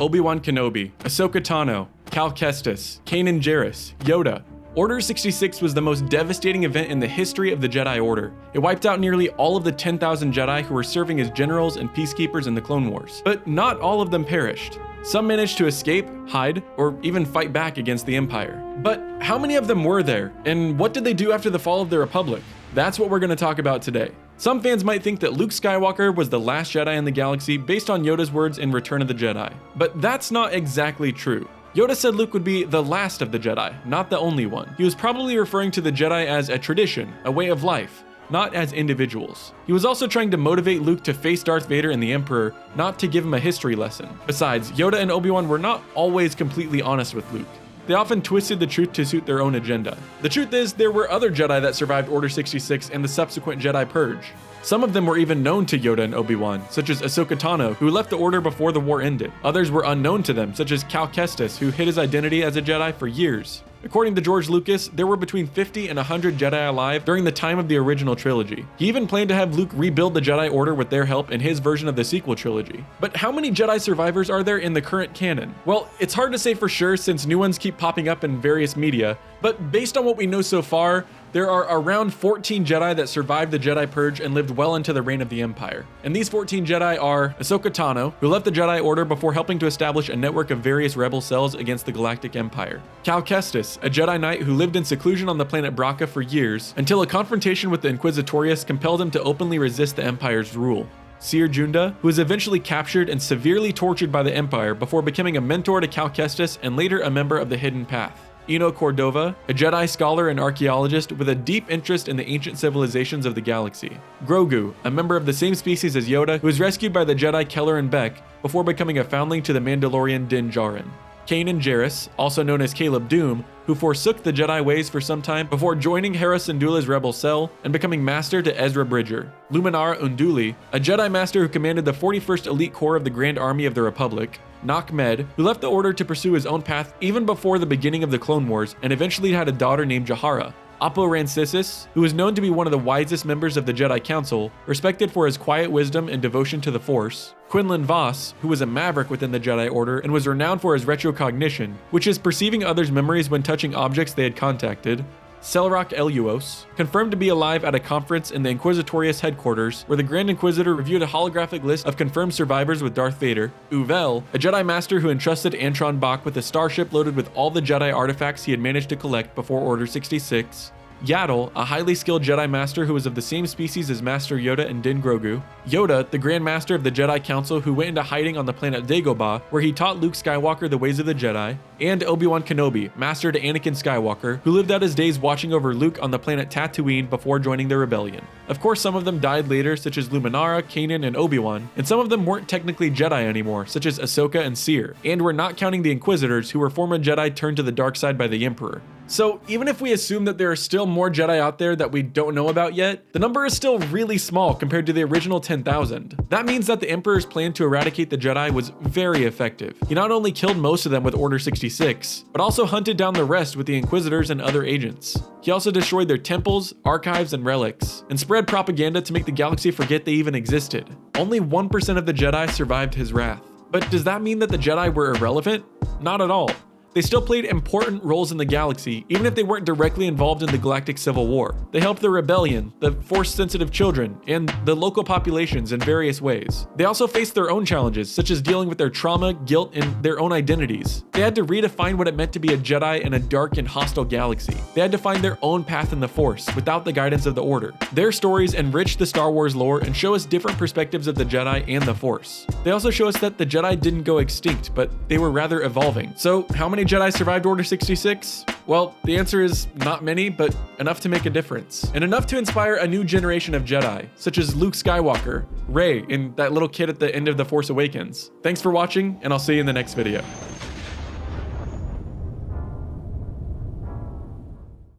Obi-Wan Kenobi, Ahsoka Tano, Cal Kestis, Kanan Jarrus, Yoda. Order 66 was the most devastating event in the history of the Jedi Order. It wiped out nearly all of the 10,000 Jedi who were serving as generals and peacekeepers in the Clone Wars. But not all of them perished. Some managed to escape, hide, or even fight back against the Empire. But how many of them were there, and what did they do after the fall of the Republic? That's what we're going to talk about today. Some fans might think that Luke Skywalker was the last Jedi in the galaxy based on Yoda's words in Return of the Jedi. But that's not exactly true. Yoda said Luke would be the last of the Jedi, not the only one. He was probably referring to the Jedi as a tradition, a way of life, not as individuals. He was also trying to motivate Luke to face Darth Vader and the Emperor, not to give him a history lesson. Besides, Yoda and Obi-Wan were not always completely honest with Luke. They often twisted the truth to suit their own agenda. The truth is, there were other Jedi that survived Order 66 and the subsequent Jedi Purge. Some of them were even known to Yoda and Obi-Wan, such as Ahsoka Tano, who left the Order before the war ended. Others were unknown to them, such as Cal Kestis, who hid his identity as a Jedi for years. According to George Lucas, there were between 50 and 100 Jedi alive during the time of the original trilogy. He even planned to have Luke rebuild the Jedi Order with their help in his version of the sequel trilogy. But how many Jedi survivors are there in the current canon? Well, it's hard to say for sure since new ones keep popping up in various media, but based on what we know so far, there are around 14 Jedi that survived the Jedi Purge and lived well into the reign of the Empire. And these 14 Jedi are Ahsoka Tano, who left the Jedi Order before helping to establish a network of various rebel cells against the Galactic Empire. Cal Kestis, a Jedi Knight who lived in seclusion on the planet Bracca for years, until a confrontation with the Inquisitorius compelled him to openly resist the Empire's rule. Seer Junda, who was eventually captured and severely tortured by the Empire before becoming a mentor to Cal Kestis and later a member of the Hidden Path. Eno Cordova, a Jedi scholar and archaeologist with a deep interest in the ancient civilizations of the galaxy. Grogu, a member of the same species as Yoda, who was rescued by the Jedi Keller and Beck before becoming a foundling to the Mandalorian Din Djarin. Kanan Jarrus, also known as Caleb Doom, who forsook the Jedi ways for some time before joining Hera Syndulla's rebel cell and becoming master to Ezra Bridger. Luminara Unduli, a Jedi master who commanded the 41st Elite Corps of the Grand Army of the Republic. Nok Med, who left the Order to pursue his own path even before the beginning of the Clone Wars and eventually had a daughter named Jahara. Oppo Rancisis, who is known to be one of the wisest members of the Jedi Council, respected for his quiet wisdom and devotion to the Force. Quinlan Vos, who was a maverick within the Jedi Order and was renowned for his retrocognition, which is perceiving others' memories when touching objects they had contacted. Selrock Eluos, confirmed to be alive at a conference in the Inquisitorius headquarters, where the Grand Inquisitor reviewed a holographic list of confirmed survivors with Darth Vader. Uvel, a Jedi Master who entrusted Antron Bach with a starship loaded with all the Jedi artifacts he had managed to collect before Order 66. Yaddle, a highly skilled Jedi Master who was of the same species as Master Yoda and Din Grogu. Yoda, the Grand Master of the Jedi Council who went into hiding on the planet Dagobah, where he taught Luke Skywalker the ways of the Jedi. And Obi-Wan Kenobi, Master to Anakin Skywalker, who lived out his days watching over Luke on the planet Tatooine before joining the rebellion. Of course, some of them died later, such as Luminara, Kanan, and Obi-Wan, and some of them weren't technically Jedi anymore, such as Ahsoka and Seer, and we're not counting the Inquisitors, who were former Jedi turned to the dark side by the Emperor. So even if we assume that there are still more Jedi out there that we don't know about yet, the number is still really small compared to the original 10,000. That means that the Emperor's plan to eradicate the Jedi was very effective. He not only killed most of them with Order 66, but also hunted down the rest with the Inquisitors and other agents. He also destroyed their temples, archives, and relics, and spread propaganda to make the galaxy forget they even existed. Only 1% of the Jedi survived his wrath. But does that mean that the Jedi were irrelevant? Not at all. They still played important roles in the galaxy, even if they weren't directly involved in the Galactic Civil War. They helped the rebellion, the Force-sensitive children, and the local populations in various ways. They also faced their own challenges, such as dealing with their trauma, guilt, and their own identities. They had to redefine what it meant to be a Jedi in a dark and hostile galaxy. They had to find their own path in the Force, without the guidance of the Order. Their stories enrich the Star Wars lore and show us different perspectives of the Jedi and the Force. They also show us that the Jedi didn't go extinct, but they were rather evolving. So, how many Jedi survived Order 66? Well, the answer is not many, but enough to make a difference. And enough to inspire a new generation of Jedi, such as Luke Skywalker, Rey, and that little kid at the end of The Force Awakens. Thanks for watching, and I'll see you in the next video.